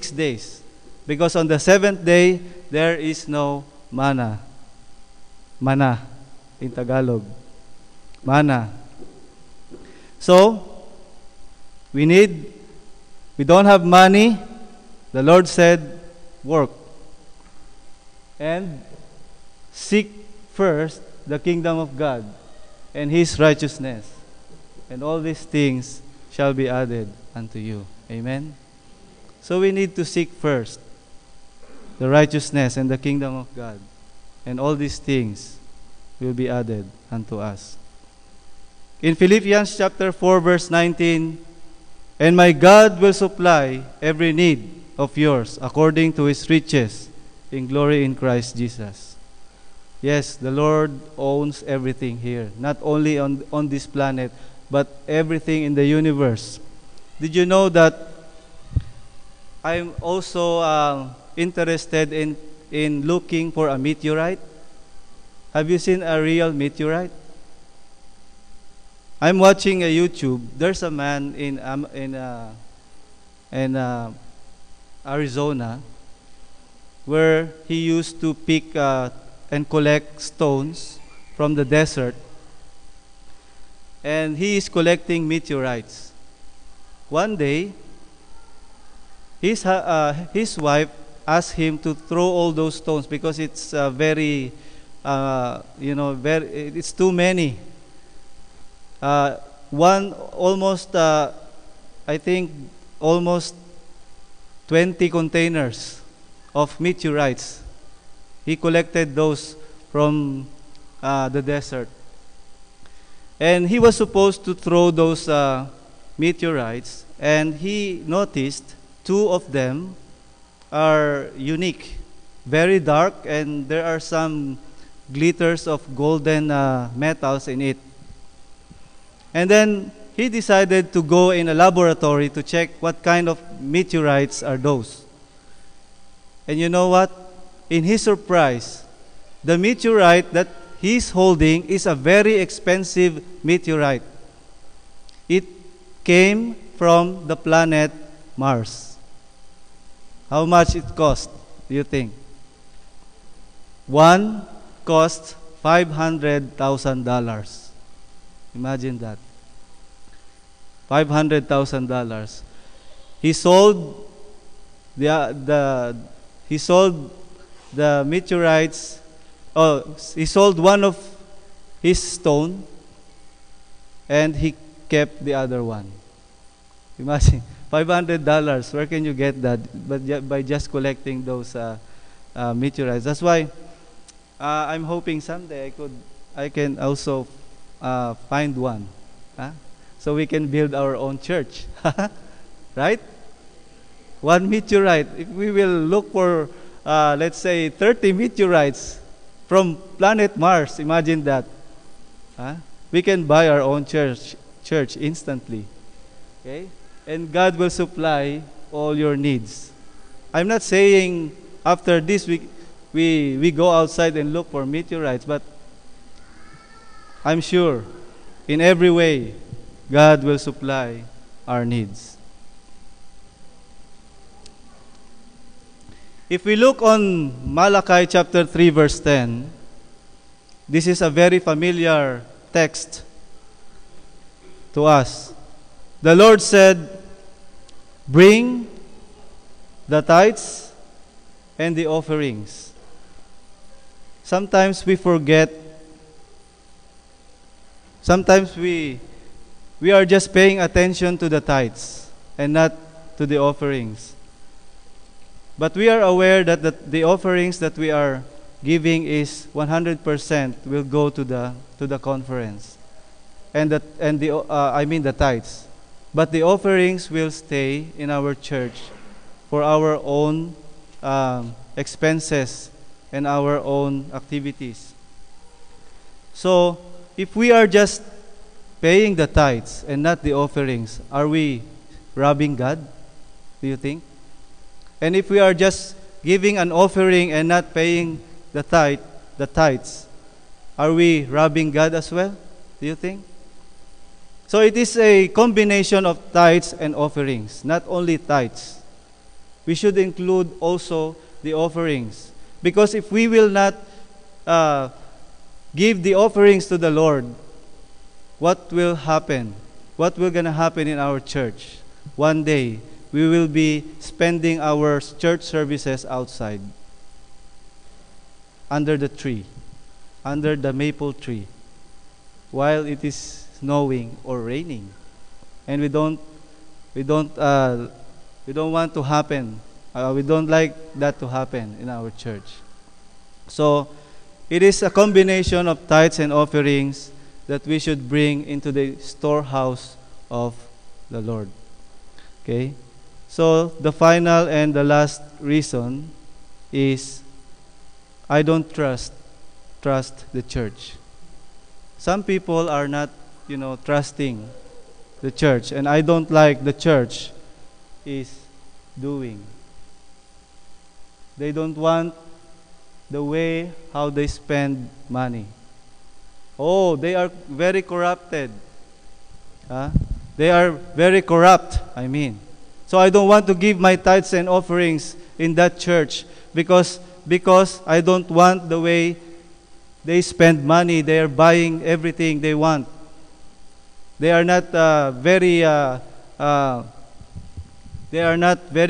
days. Because on the seventh day, there is no manna. Mana in Tagalog. Manna. So, we don't have money. The Lord said, work. And seek first the kingdom of God and His righteousness. And all these things shall be added unto you. Amen? So we need to seek first the righteousness and the kingdom of God. And all these things will be added unto us. In Philippians chapter 4 verse 19, and my God will supply every need of yours according to His riches in glory in Christ Jesus. Yes, the Lord owns everything here. Not only on this planet, but everything in the universe. Did you know that I'm also interested in looking for a meteorite? Have you seen a real meteorite? I'm watching a YouTube. There's a man in Arizona where he used to pick and collect stones from the desert, and he is collecting meteorites. One day, his wife asked him to throw all those stones because it's it's too many. I think almost 20 containers of meteorites. He collected those from the desert. And he was supposed to throw those meteorites, and he noticed two of them are unique, very dark, and there are some glitters of golden metals in it. And then he decided to go in a laboratory to check what kind of meteorites are those. And you know what? In his surprise, the meteorite that he's holding is a very expensive meteorite. It came from the planet Mars. How much it cost, do you think? One cost $500,000. Imagine that. $500,000. He sold the meteorites. Oh, he sold one of his stone, and he kept the other one. Imagine, $500. Where can you get that? But by just collecting those meteorites. That's why I'm hoping someday I can also find one, so we can build our own church, right? One meteorite. If we will look for, let's say, 30 meteorites from planet Mars, imagine that. We can buy our own church instantly. Okay? And God will supply all your needs. I'm not saying after this we go outside and look for meteorites, but I'm sure in every way God will supply our needs. If we look on Malachi chapter 3 verse 10, this is a very familiar text to us. The Lord said, bring the tithes and the offerings. Sometimes we forget. Sometimes we are just paying attention to the tithes and not to the offerings. But we are aware that the offerings that we are giving is 100% will go to the conference, and the tithes. But the offerings will stay in our church for our own expenses and our own activities. So, if we are just paying the tithes and not the offerings, are we robbing God? Do you think? And if we are just giving an offering and not paying the tithes, are we robbing God as well? Do you think? So it is a combination of tithes and offerings, not only tithes. we should include also the offerings. Because if we will not give the offerings to the Lord, what will happen? What will gonna happen in our church? One day, we will be spending our church services outside, under the tree, under the maple tree, while it is snowing or raining, and we don't want to happen. We don't like that to happen in our church. So, it is a combination of tithes and offerings that we should bring into the storehouse of the Lord. Okay? So, the final and the last reason is I don't trust the church. Some people are not, trusting the church, and I don't like the church is doing. They don't want the way how they spend money. Oh, they are very corrupted. They are very corrupt, I mean. So I don't want to give my tithes and offerings in that church because I don't want the way they spend money. They are buying everything they want. They are not very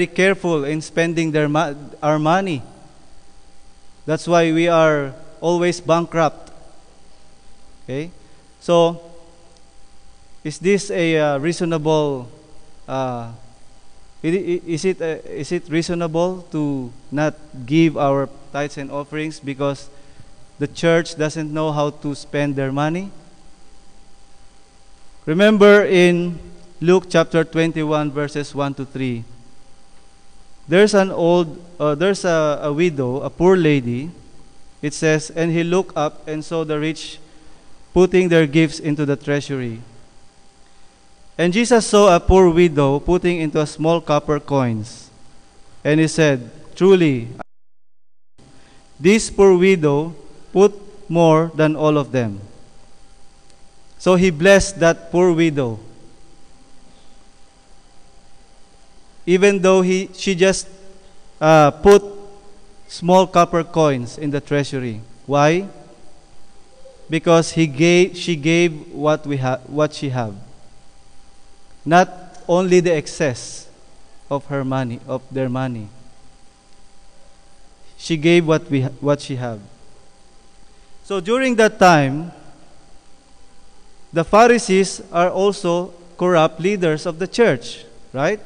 careful in spending our money. That's why we are always bankrupt. Okay? So, is this a reasonable? Is it reasonable to not give our tithes and offerings because the church doesn't know how to spend their money? Remember in Luke chapter 21 verses 1 to 3. There's a widow, a poor lady. It says, and he looked up and saw the rich putting their gifts into the treasury. And Jesus saw a poor widow putting into a small copper coins. And he said, truly, this poor widow put more than all of them. So he blessed that poor widow. Even though she just put small copper coins in the treasury. Why? Because she gave what she have. Not only the excess of her money, of their money. She gave what she have. So during that time, the Pharisees are also corrupt leaders of the church, right?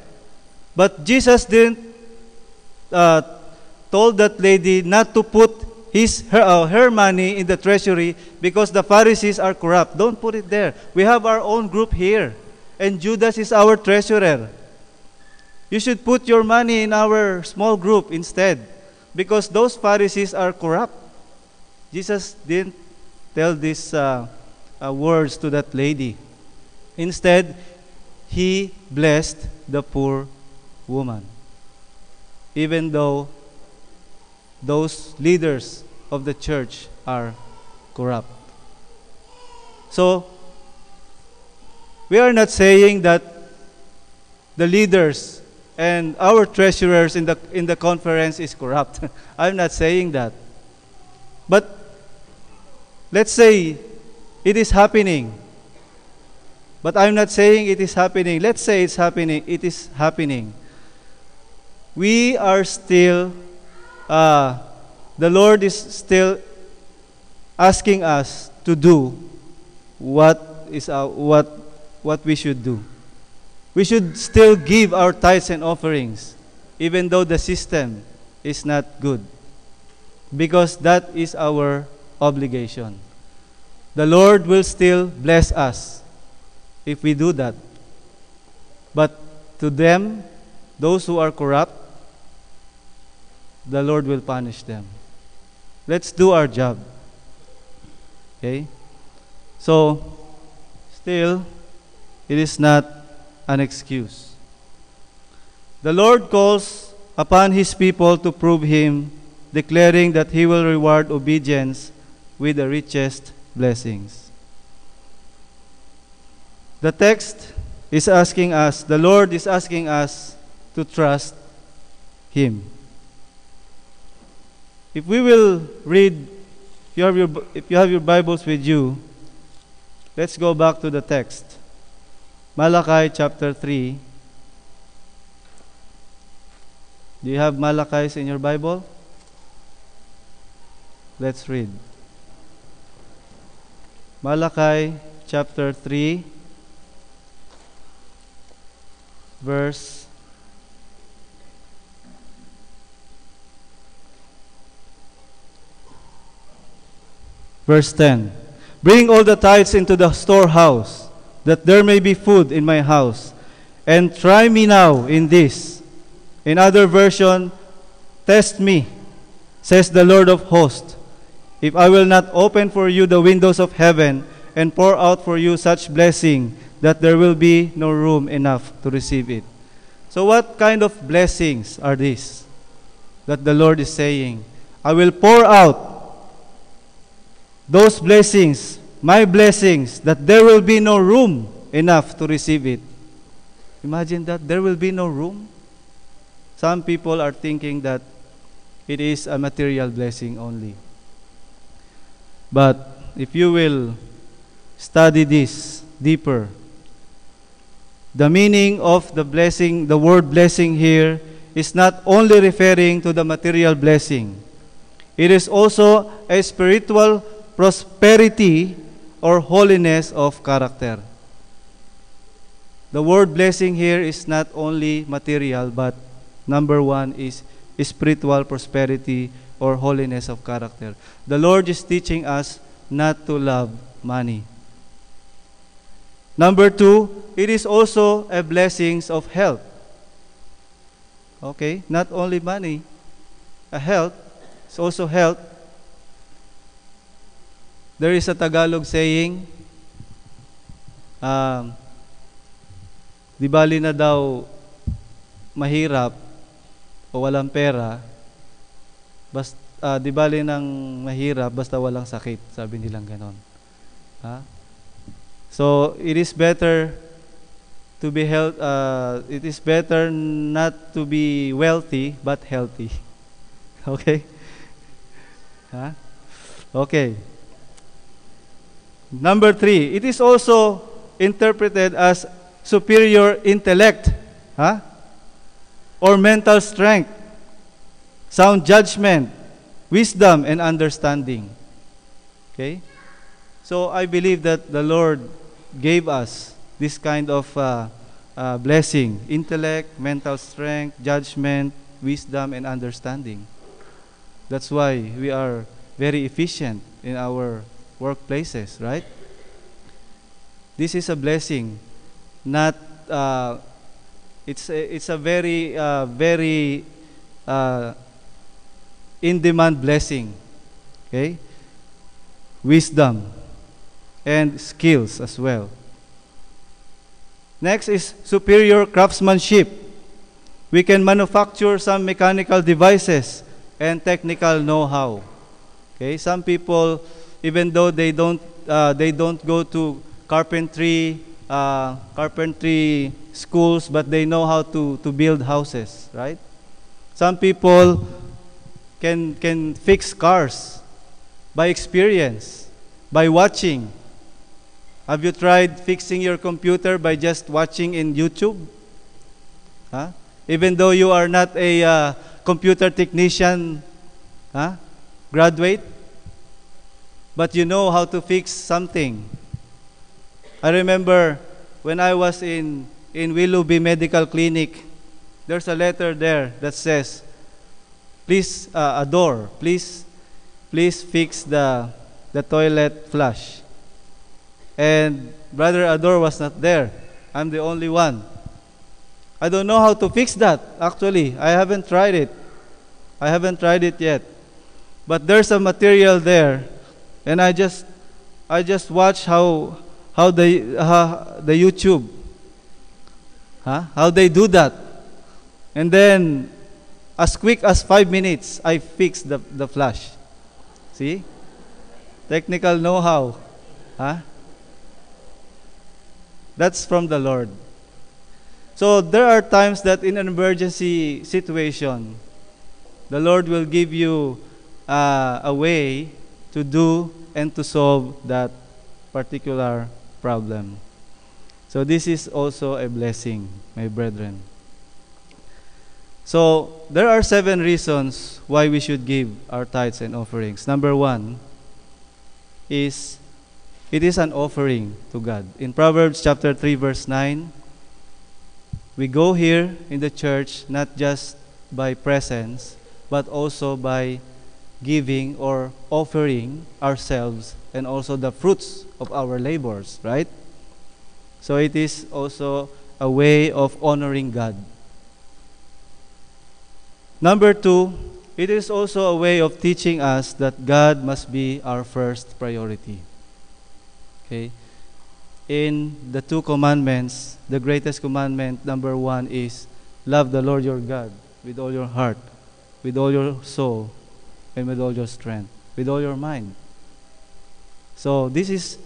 But Jesus didn't told that lady not to put her money in the treasury because the Pharisees are corrupt. Don't put it there. We have our own group here, and Judas is our treasurer. You should put your money in our small group instead, because those Pharisees are corrupt. Jesus didn't tell these words to that lady. Instead, he blessed the poor woman, even though those leaders of the church are corrupt. So, we are not saying that the leaders and our treasurers in the conference is corrupt. I'm not saying that. But let's say it is happening. But I'm not saying it is happening. Let's say it's happening. It is happening. We are still, the Lord is still asking us to do what we should do. We should still give our tithes and offerings, even though the system is not good, because that is our obligation. The Lord will still bless us if we do that. But to them, those who are corrupt, the Lord will punish them. Let's do our job. Okay? So, still, it is not an excuse. The Lord calls upon His people to prove Him, declaring that He will reward obedience with the richest blessings. The text is asking us, the Lord is asking us to trust Him. If we will read, if you have your Bibles with you, let's go back to the text. Malachi chapter 3. Do you have Malachi in your Bible? Let's read. Malachi chapter 3, verse 10. Bring all the tithes into the storehouse, that there may be food in my house. And try me now in this. In other version, test me, says the Lord of hosts, if I will not open for you the windows of heaven and pour out for you such blessing that there will be no room enough to receive it. So what kind of blessings are these that the Lord is saying? I will pour out those blessings, my blessings, that there will be no room enough to receive it. Imagine that, there will be no room. Some people are thinking that it is a material blessing only. But if you will study this deeper, the meaning of the blessing, the word blessing here, is not only referring to the material blessing. It is also a spiritual prosperity or holiness of character. The word blessing here is not only material, but number one is spiritual prosperity or holiness of character. The Lord is teaching us not to love money. Number two, it is also a blessings of health. Okay, not only money, a health, it's also health. There is a Tagalog saying, di bali na daw mahirap o walang pera, di bali nang mahirap basta walang sakit, sabi nilang ganon. So it is better to be it is better not to be wealthy but healthy. Okay? Okay. Number three, it is also interpreted as superior intellect, or mental strength, sound judgment, wisdom, and understanding. Okay? So I believe that the Lord gave us this kind of blessing: intellect, mental strength, judgment, wisdom, and understanding. That's why we are very efficient in our workplaces, right? This is a blessing, not it's a very in-demand blessing. Okay, wisdom and skills as well. Next is superior craftsmanship. We can manufacture some mechanical devices and technical know-how. Okay, some people, even though they don't go to carpentry schools, but they know how to build houses, right? Some people can fix cars by experience, by watching. Have you tried fixing your computer by just watching in YouTube? Even though you are not a computer technician graduate, but you know how to fix something. I remember when I was in Willoughby Medical Clinic, there's a letter there that says, please, a door, please fix the toilet flush. And Brother Ador was not there. I'm the only one. I don't know how to fix that, actually. I haven't tried it. I haven't tried it yet. But there's a material there, and I just watch how the YouTube, how they do that. And then as quick as 5 minutes, I fix the flash. See? Technical know-how. That's from the Lord. So there are times that in an emergency situation, the Lord will give you a way to do and to solve that particular problem. So this is also a blessing, my brethren. So there are 7 reasons why we should give our tithes and offerings. Number 1 is it is an offering to God. In Proverbs chapter 3 verse 9, we go here in the church not just by presence, but also by giving or offering ourselves and also the fruits of our labors, right? So it is also a way of honoring God. Number 2, it is also a way of teaching us that God must be our first priority. Okay? In the 2 commandments, the greatest commandment, number 1 is love the Lord your God with all your heart, with all your soul, and with all your strength, with all your mind. So this is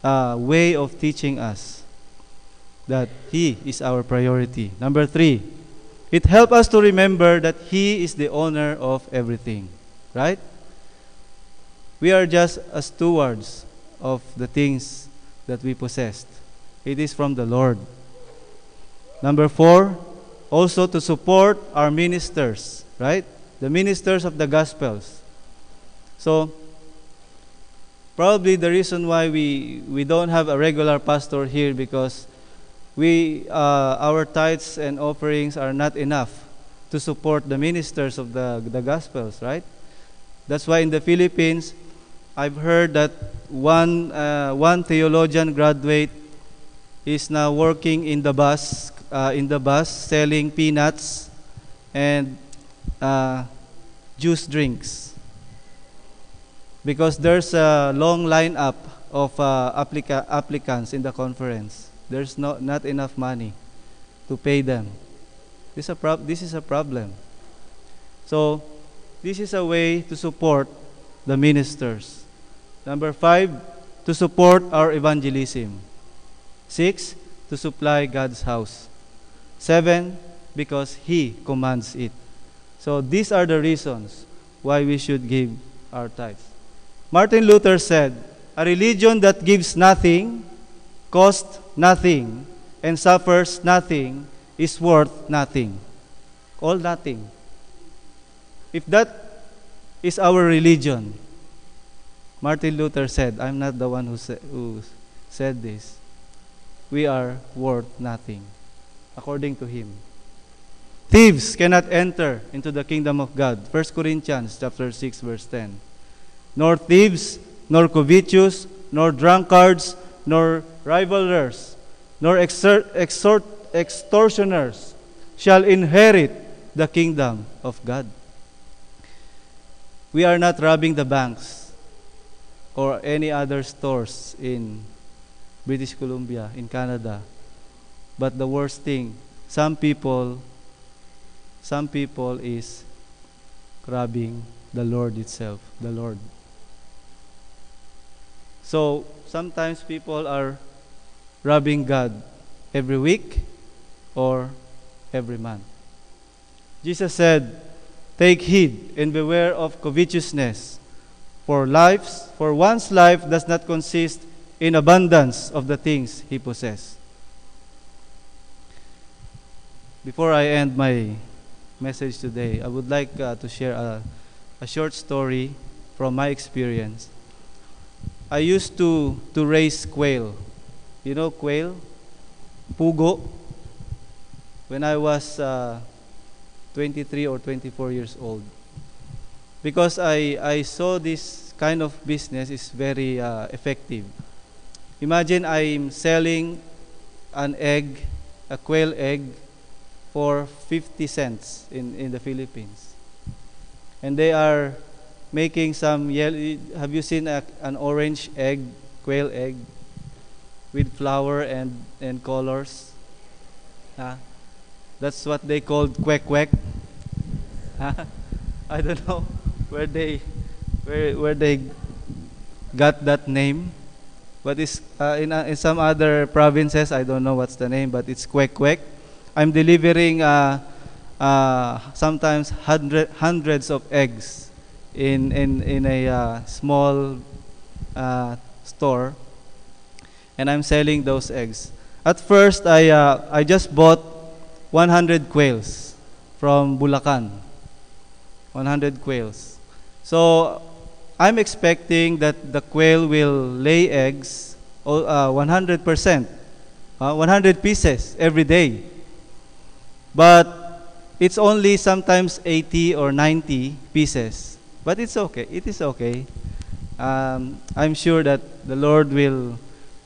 a way of teaching us that He is our priority. Number 3, it helps us to remember that He is the owner of everything. Right? We are just as stewards of the things that we possessed. It is from the Lord. Number 4, also to support our ministers. Right? The ministers of the Gospels. So, probably the reason why we don't have a regular pastor here because our tithes and offerings are not enough to support the ministers of the Gospels, right? That's why in the Philippines, I've heard that one theologian graduate is now working in the bus selling peanuts and juice drinks because there's a long lineup of applicants in the conference. There's not enough money to pay them. This is a problem. So, this is a way to support the ministers. Number 5, to support our evangelism. 6, to supply God's house. 7, because He commands it. So, these are the reasons why we should give our tithes. Martin Luther said, a religion that gives nothing, costs nothing, and suffers nothing is worth nothing. All nothing. If that is our religion, Martin Luther said, I'm not the one who said this, we are worth nothing, according to him. Thieves cannot enter into the kingdom of God. 1 Corinthians chapter 6, verse 10. Nor thieves, nor covetous, nor drunkards, nor rivalers, nor extortioners shall inherit the kingdom of God. We are not robbing the banks or any other stores in British Columbia, in Canada. But the worst thing, some people is robbing the Lord itself, the Lord. So, sometimes people are robbing God every week or every month. Jesus said, take heed and beware of covetousness, for one's life does not consist in abundance of the things he possesses. Before I end my message today, I would like to share a short story from my experience. I used to raise quail. You know quail? Pugo. When I was 23 or 24 years old. Because I saw this kind of business is very effective. Imagine I'm selling an egg, a quail egg, for 50 cents in the Philippines. And they are making some yellow. Have you seen an orange egg, quail egg, with flour and colors? That's what they called kwek kwek. I don't know where they got that name, but it's in some other provinces. I don't know what's the name, but it's kwek kwek. I'm delivering sometimes hundreds of eggs in a small store, and I'm selling those eggs. At first, I just bought 100 quails from Bulacan. 100 quails. So I'm expecting that the quail will lay eggs 100%, 100 pieces every day. But it's only sometimes 80 or 90 pieces. But it's okay. It is okay. I'm sure that the Lord will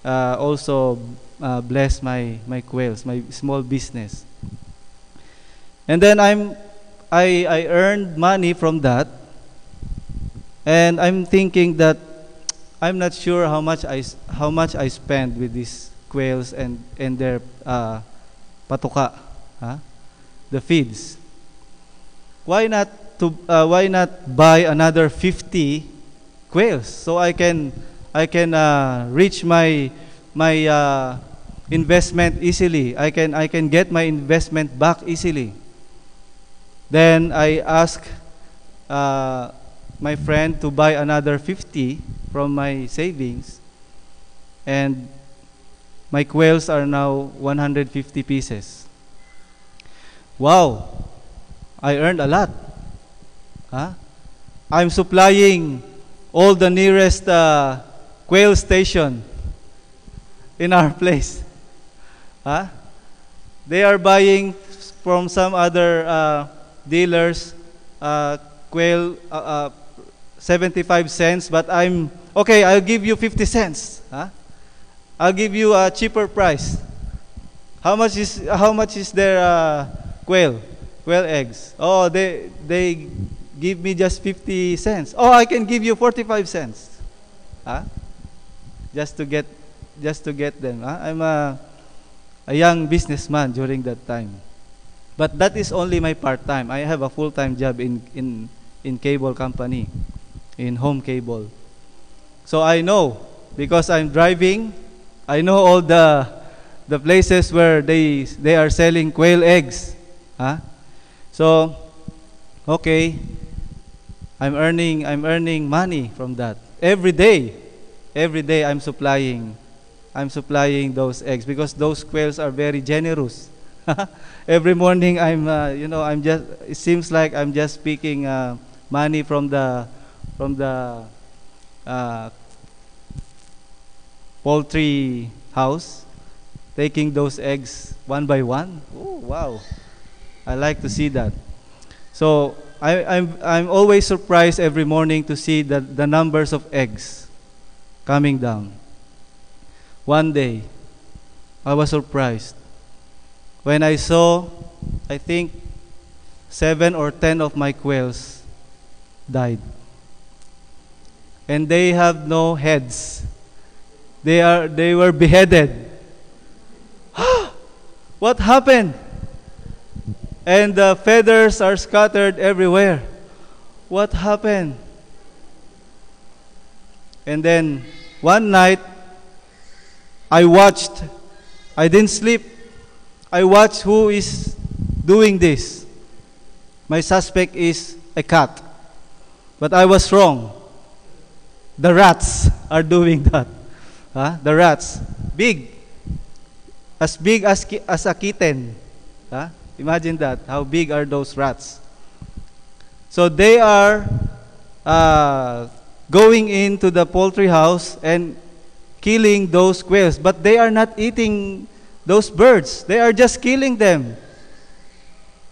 also bless my quails, my small business. And then I earned money from that, and I'm thinking that I'm not sure how much I spend with these quails and their patuka, the feeds. Why not buy another 50 quails so I can reach my investment easily. I can get my investment back easily. Then I asked my friend to buy another 50 from my savings, and my quails are now 150 pieces. Wow, I earned a lot. I'm supplying all the nearest quail station in our place. They are buying from some other dealers quail 75 cents, but I'm okay. I'll give you 50 cents. I'll give you a cheaper price. How much is their quail eggs? Oh, they give me just 50 cents. Oh, I can give you 45 cents. Just to get them. I'm a young businessman during that time. But that is only my part-time. I have a full-time job in cable company, in home cable. So I know, because I'm driving, I know all the places where they are selling quail eggs. So, okay, I'm earning money from that. Every day I'm supplying those eggs because those quails are very generous. Every morning it seems like I'm just picking money from the poultry house, taking those eggs one by one. Oh, wow. I like to see that. So I'm always surprised every morning to see the numbers of eggs coming down. One day, I was surprised when I saw, I think, 7 or 10 of my quails died. And they have no heads. They were beheaded. What happened? And the feathers are scattered everywhere. What happened? And then one night, I watched. I didn't sleep. I watched who is doing this. My suspect is a cat. But I was wrong. The rats are doing that. The rats. Big as a kitten. Imagine that. How big are those rats? So they are going into the poultry house and killing those quails. But they are not eating those birds. They are just killing them.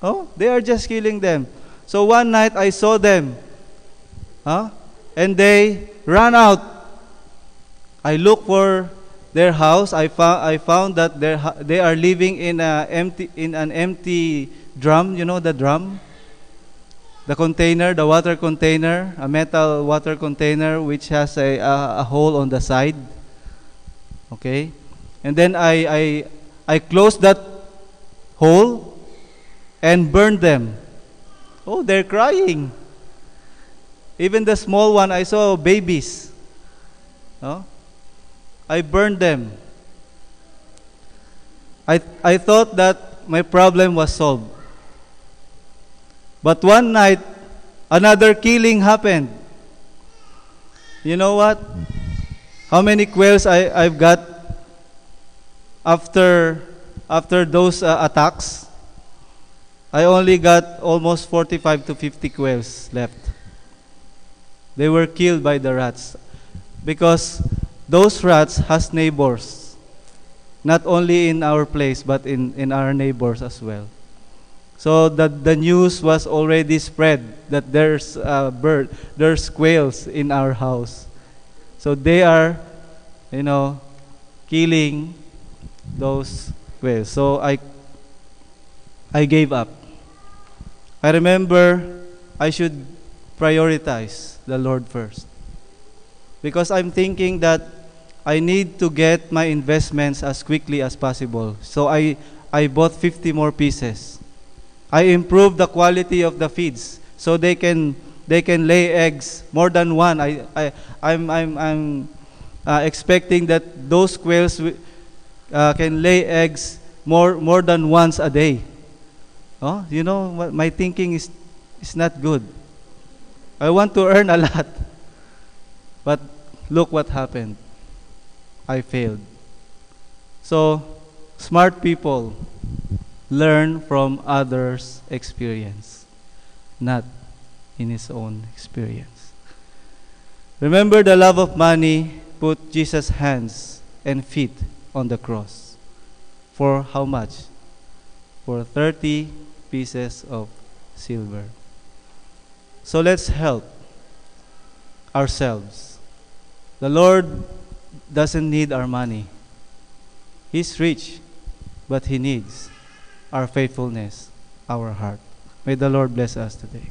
Oh, they are just killing them. So one night I saw them. And they ran out. I looked for their house. I found that they are living in an empty drum. You know the drum? The container, the water container, a metal water container which has a hole on the side. Okay? And then I closed that hole and burned them. Oh, they're crying. Even the small one, I saw babies. I burned them. I thought that my problem was solved. But one night, another killing happened. You know what? How many quails I've got after those attacks? I only got almost 45 to 50 quails left. They were killed by the rats because those rats has neighbors, not only in our place but in our neighbors as well. So the news was already spread that there's a bird, there's quails in our house. So they are, killing those quails. So I gave up. I remember I should prioritize the Lord first. Because I'm thinking that I need to get my investments as quickly as possible. So I bought 50 more pieces. I improved the quality of the feeds so they can lay eggs more than one. I'm expecting that those quails can lay eggs more than once a day. Oh, my thinking is not good. I want to earn a lot. But look what happened. I failed. So, smart people learn from others' experience, not in his own experience. Remember, the love of money put Jesus' hands and feet on the cross. For how much? For 30 pieces of silver. So let's help ourselves. The Lord doesn't need our money. He's rich, but He needs our faithfulness, our heart. May the Lord bless us today.